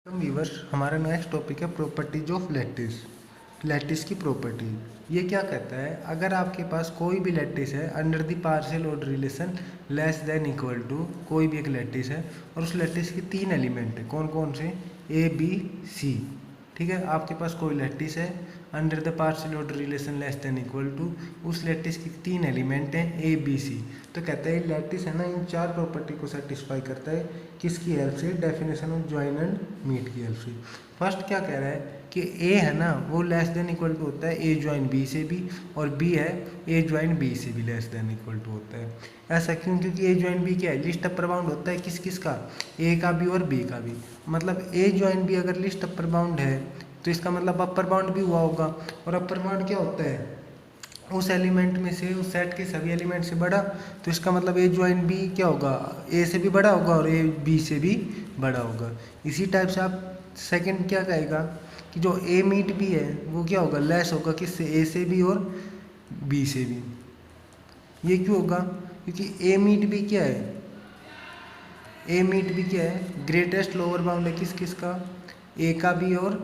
Viewers, हमारा next topic है properties of lattice. Lattice की प्रॉपर्टी ये क्या कहता है, अगर आपके पास कोई भी लैटिस है under the partial order relation less than equal to, कोई भी एक लैटिस है और उस लैटिस के तीन एलिमेंट है, कौन कौन से, ए बी सी। ठीक है, आपके पास कोई लैटिस है under the partial order relation less than equal to, उस लैटिस की तीन एलिमेंट हैं ए बी सी। तो कहता है लैटिस है ना, इन चार प्रॉपर्टी को सेटिस्फाई करता है, किसकी हेल्प से, definition of join and meet की हेल्प से। फर्स्ट क्या कह रहा है कि ए है ना वो लेस देन इक्वल टू होता है ए ज्वाइन बी से भी, और बी है ए ज्वाइन बी से भी लेस देन इक्वल टू होता है। ऐसा क्यों? क्योंकि ए ज्वाइन बी क्या है, लिस्ट अपर बाउंड होता है किस किस का, ए का भी और बी का भी। मतलब ए ज्वाइन बी अगर लिस्ट अपर बाउंड है तो इसका मतलब अपर बाउंड भी हुआ होगा, और अपर बाउंड क्या होता है, उस एलिमेंट में से, उस सेट के सभी एलिमेंट से बड़ा। तो इसका मतलब ए ज्वाइन बी क्या होगा, ए से भी बड़ा होगा और ए बी से भी बड़ा होगा। इसी टाइप से आप सेकंड क्या कहेगा कि जो ए मीट बी है वो क्या होगा, लेस होगा किससे, ए से भी और बी से भी। ये क्यों होगा, क्योंकि ए मीट बी क्या है, ए मीट बी क्या है, ग्रेटेस्ट लोअर बाउंड है किस किस का, ए का भी और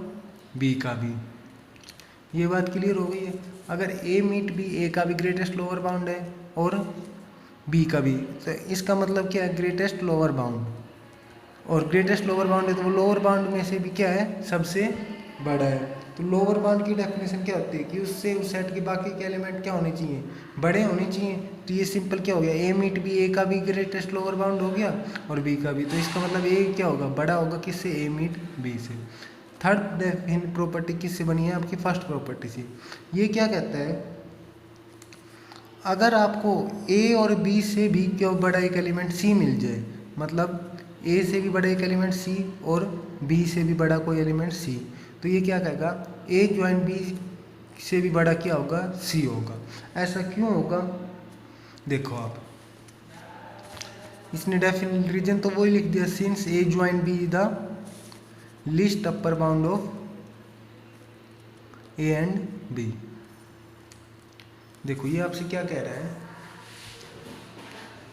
बी का भी। ये बात क्लियर हो गई है। अगर ए मीट बी, ए का भी ग्रेटेस्ट लोअर बाउंड है और बी का भी, तो इसका मतलब क्या है, ग्रेटेस्ट लोअर बाउंड। और ग्रेटेस्ट लोअर बाउंड है तो वो लोअर बाउंड में से भी क्या है, सबसे बड़ा है। तो लोअर बाउंड की डेफिनेशन क्या होती है कि उससे उस सेट के बाकी के एलिमेंट क्या होने चाहिए, बड़े होने चाहिए। तो ये सिंपल क्या हो गया, ए मीट बी, ए का भी ग्रेटेस्ट लोअर बाउंड हो गया और बी का भी। तो इसका मतलब ए क्या होगा, बड़ा होगा किससे, ए मीट बी से। थर्ड प्रॉपर्टी किससे बनी है, आपकी फर्स्ट प्रॉपर्टी से। ये क्या कहता है, अगर आपको ए और बी से भी क्यों बड़ा एक एलिमेंट सी मिल जाए, मतलब ए से भी बड़ा एक एलिमेंट सी और बी से भी बड़ा कोई एलिमेंट सी, तो ये क्या कहेगा, ए ज्वाइन बी से भी बड़ा क्या होगा, सी होगा। ऐसा क्यों होगा, देखो आप, इसने डेफिनेट रीजन तो वही लिख दिया, since A join B is the least upper bound of A and B. देखो ये आपसे क्या कह रहा है,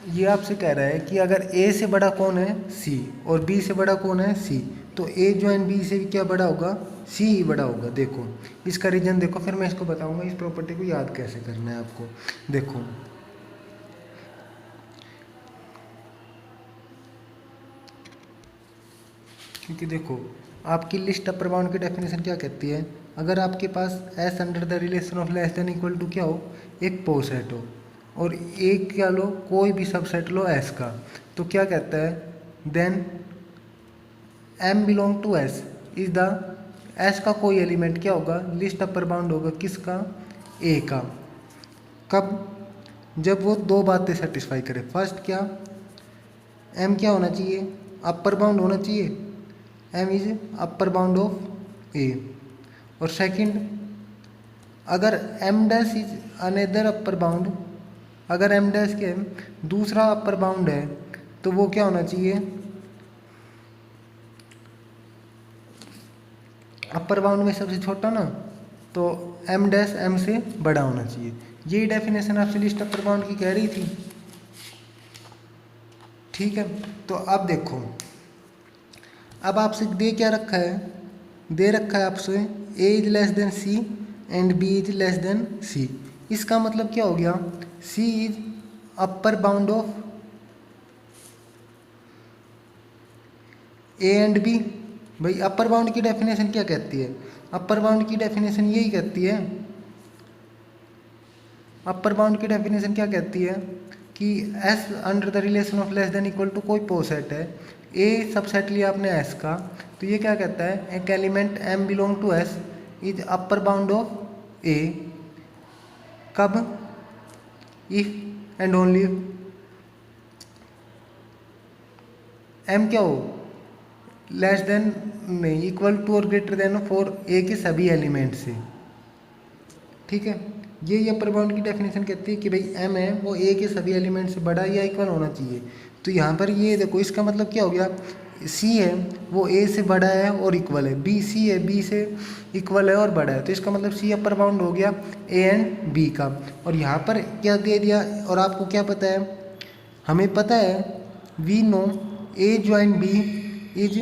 ये आपसे कह रहा है कि अगर ए से बड़ा कौन है, सी, और बी से बड़ा कौन है, सी, तो ए ज्वाइन बी से भी क्या बड़ा होगा, सी ही बड़ा होगा। देखो इसका रीजन देखो, फिर मैं इसको बताऊंगा इस प्रॉपर्टी को याद कैसे करना है आपको। देखो क्योंकि देखो आपकी लिस्ट अपर बाउंड की डेफिनेशन क्या कहती है, अगर आपके पास S under the relation of less than equal to क्या हो, एक पोसेट हो, और एक क्या लो, कोई भी सबसेट लो एस का, तो क्या कहता है, then M belong to S is the, S का कोई एलिमेंट क्या होगा, लिस्ट अपर बाउंड होगा किसका, ए का। कब, जब वो दो बातें सेटिस्फाई करे। फर्स्ट क्या, एम क्या होना चाहिए, अपर बाउंड होना चाहिए, M is upper bound of A. और सेकंड, अगर M dash is another upper bound, अगर एम डैश के दूसरा अपर बाउंड है तो वो क्या होना चाहिए, अपर बाउंड में सबसे छोटा ना, तो एम डैश एम से बड़ा होना चाहिए। यही डेफिनेशन आपसे लिस्ट अपर बाउंड की कह रही थी। ठीक है, तो अब देखो, अब आपसे दे क्या रखा है, दे रखा है आपसे A is less than C and B is less than C. इसका मतलब क्या हो गया, C is upper bound of A and B. भाई अपर बाउंड की डेफिनेशन क्या कहती है, अपर बाउंड की डेफिनेशन यही कहती है, अपर बाउंड की डेफिनेशन क्या कहती है कि S under the relation of less than equal to कोई पोसेट है, ए सबसेट लिया आपने एस का, तो ये क्या कहता है, एक element M belong to S is upper bound of A, कब, इफ एंड ओनली एम क्या हो, लेस देन नहीं, इक्वल टू और ग्रेटर देन फॉर ए के सभी एलिमेंट से। ठीक है, ये अपर बाउंड की डेफिनेशन कहती है कि भाई एम है वो ए के सभी एलिमेंट से बड़ा या इक्वल होना चाहिए। तो यहाँ पर ये देखो, इसका मतलब क्या हो गया, सी है वो ए से बड़ा है और इक्वल है, बी सी है बी से इक्वल है और बड़ा है, तो इसका मतलब सी अपर बाउंड हो गया ए एंड बी का। और यहाँ पर क्या दे दिया, और आपको क्या पता है, हमें पता है, we know A join B is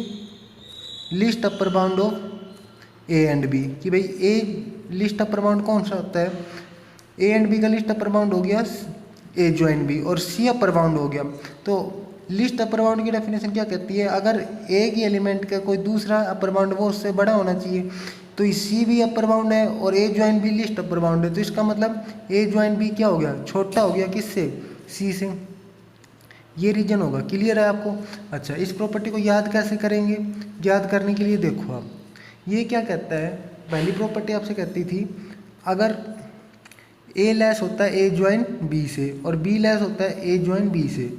least upper bound of A and B, कि भाई ए लिस्ट अपर बाउंड कौन सा होता है, ए एंड बी का लिस्ट अपर बाउंड हो गया ए ज्वाइन बी, और सी अपर बाउंड हो गया। तो लिस्ट अपर बाउंड की डेफिनेशन क्या कहती है, अगर ए की एलिमेंट का कोई दूसरा अपर बाउंड वो उससे बड़ा होना चाहिए, तो सी भी अपर बाउंड है और A join B least upper bound है, तो इसका मतलब ए ज्वाइन बी क्या हो गया, छोटा हो गया किससे, सी से। ये रीजन होगा। क्लियर है आपको? अच्छा, इस प्रॉपर्टी को याद कैसे करेंगे, याद करने के लिए देखो आप, ये क्या कहता है, पहली प्रॉपर्टी आपसे कहती थी अगर ए लेस होता है ए ज्वाइन बी से और बी लेस होता है ए ज्वाइन बी से,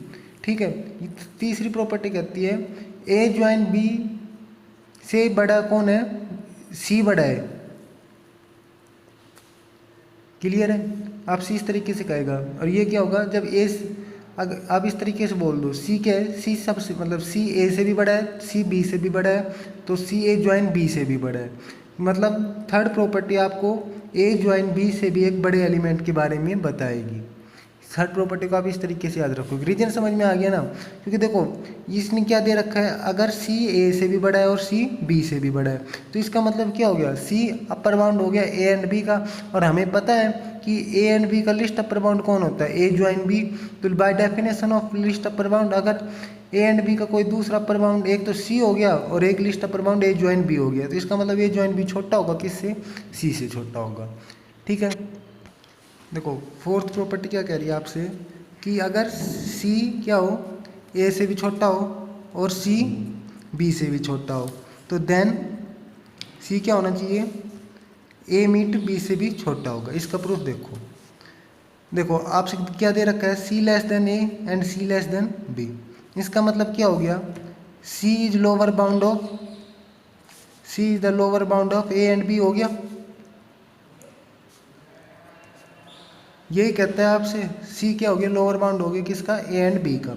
ठीक है। तीसरी प्रॉपर्टी कहती है ए ज्वाइन बी से बड़ा कौन है, सी बड़ा है। क्लियर है? आप सी इस तरीके से कहेगा, और ये क्या होगा जब ए, अगर आप इस तरीके से बोल दो सी क्या है, सी सबसे मतलब सी ए से भी बड़ा है, सी बी से भी बड़ा है, तो सी ए ज्वाइन बी से भी बड़ा है। मतलब थर्ड प्रॉपर्टी आपको ए ज्वाइन बी से भी एक बड़े एलिमेंट के बारे में बताएगी। थर्ड प्रॉपर्टी को आप इस तरीके से याद रखो। रीजन समझ में आ गया ना? क्योंकि देखो इसने क्या दे रखा है, अगर सी ए से भी बड़ा है और सी बी से भी बड़ा है, तो इसका मतलब क्या हो गया, सी अपर बाउंड हो गया ए एंड बी का, और हमें पता है कि ए एंड बी का लिस्ट अपर बाउंड कौन होता है, ए ज्वाइन बी। तो bye definition of list upper bound अगर ए एंड बी का कोई दूसरा अपर बाउंड, एक तो सी हो गया और एक लिस्ट अपर बाउंड ए ज्वाइन बी हो गया, तो इसका मतलब ए ज्वाइन बी छोटा होगा किससे, सी से छोटा होगा। ठीक है, देखो फोर्थ प्रॉपर्टी क्या कह रही है आपसे कि अगर सी क्या हो, ए से भी छोटा हो और सी बी से भी छोटा हो, तो देन सी क्या होना चाहिए, ए मीट बी से भी छोटा होगा। इसका प्रूफ देखो, देखो आपसे क्या दे रखा है, C less than A and C less than B. इसका मतलब क्या हो गया, C is lower bound of, C is the lower bound of A and B हो गया। यही कहता है आपसे, सी क्या हो गया, लोअर बाउंड हो गया किसका, ए एंड बी का।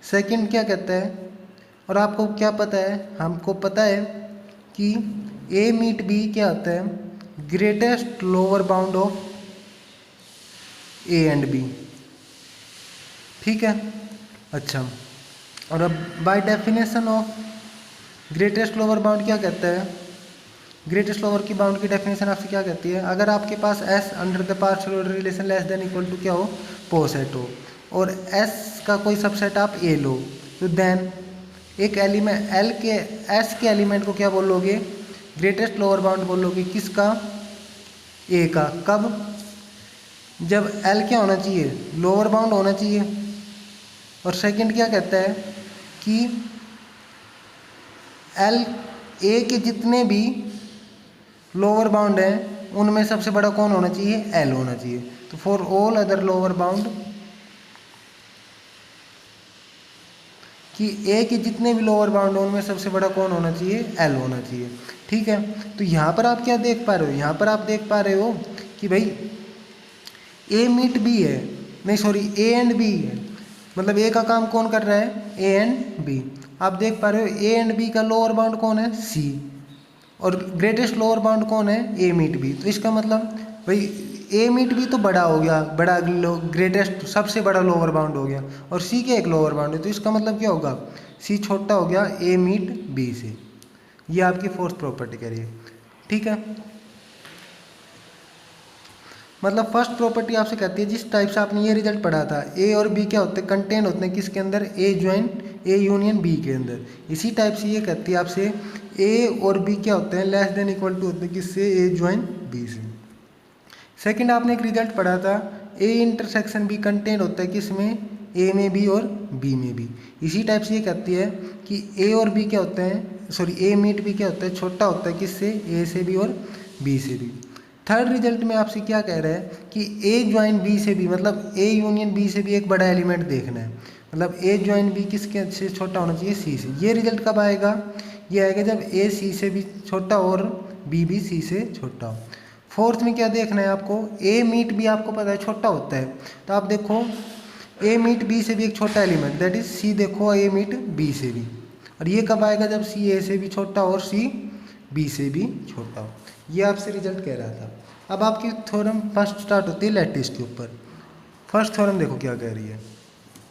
सेकंड क्या कहता है, और आपको क्या पता है, हमको पता है कि ए मीट बी क्या होता है, greatest lower bound of A and B. ठीक है, अच्छा, और अब by definition of greatest lower bound क्या कहता है, ग्रेटेस्ट लोअर की बाउंड की डेफिनेशन आपसे क्या कहती है, अगर आपके पास S under the partial order relation less than equal to क्या हो, पोसेट हो, और एस का कोई सबसेट आप ए लो, तो देन एक एलिमेंट एल के एस के एलिमेंट को क्या बोलोगे, ग्रेटेस्ट लोअर बाउंड बोलोगे किसका, ए का। कब, जब एल क्या होना चाहिए, लोअर बाउंड होना चाहिए। और सेकंड क्या कहता है कि एल ए के जितने भी लोअर बाउंड है उनमें सबसे बड़ा कौन होना चाहिए, एल होना चाहिए। तो for all other lower bound, कि ए के जितने भी लोअर बाउंड है उनमें सबसे बड़ा कौन होना चाहिए, एल होना चाहिए। ठीक है, तो यहाँ पर आप क्या देख पा रहे हो, यहाँ पर आप देख पा रहे हो कि भाई ए मीट बी है, नहीं सॉरी ए एंड बी है, मतलब ए का काम कौन कर रहा है, ए एंड बी। आप देख पा रहे हो ए एंड बी का लोअर बाउंड कौन है, सी, और ग्रेटेस्ट लोअर बाउंड कौन है, ए मीट बी। तो इसका मतलब भाई ए मीट बी तो बड़ा हो गया, बड़ा ग्रेटेस्ट सबसे बड़ा लोअर बाउंड हो गया, और सी के एक लोअर बाउंड है, तो इसका मतलब क्या होगा, सी छोटा हो गया ए मीट बी से। ये आपकी फोर्थ प्रॉपर्टी कह रही है। ठीक है, मतलब फर्स्ट प्रॉपर्टी आपसे कहती है, जिस टाइप से आपने ये रिजल्ट पढ़ा था, ए और बी क्या होते हैं, कंटेन होते हैं किसके अंदर, ए ज्वाइन ए यूनियन बी के अंदर। इसी टाइप से ये कहती है आपसे ए और बी क्या होते हैं, लेस देन इक्वल टू होते हैं किससे, ए ज्वाइन बी से। सेकंड आपने एक रिजल्ट पढ़ा था, ए इंटरसेक्शन बी कंटेन होता है किसमें, ए में भी और बी में भी। इसी टाइप से ये कहती है कि ए और बी क्या होते हैं, सॉरी ए मीट बी क्या होता है, छोटा होता है किससे, ए से भी और बी से भी। थर्ड रिजल्ट में आपसे क्या कह रहा है कि ए ज्वाइन बी से भी, मतलब ए यूनियन बी से भी एक बड़ा एलिमेंट देखना है, मतलब ए ज्वाइन बी किसके से छोटा होना चाहिए, सी से। ये रिजल्ट कब आएगा, ये आएगा जब ए सी से भी छोटा हो और बी भी सी से छोटा हो। फोर्थ में क्या देखना है आपको, ए मीट बी आपको पता है छोटा होता है, तो आप देखो ए मीट बी से भी एक छोटा एलिमेंट, दैट इज सी, देखो ए मीट बी से भी। और ये कब आएगा, जब सी ए से भी छोटा हो और सी बी से भी छोटा हो। ये आपसे रिजल्ट कह रहा था। अब आपकी थ्योरम फर्स्ट स्टार्ट होती है लैटिस के ऊपर। फर्स्ट थ्योरम देखो क्या कह रही है,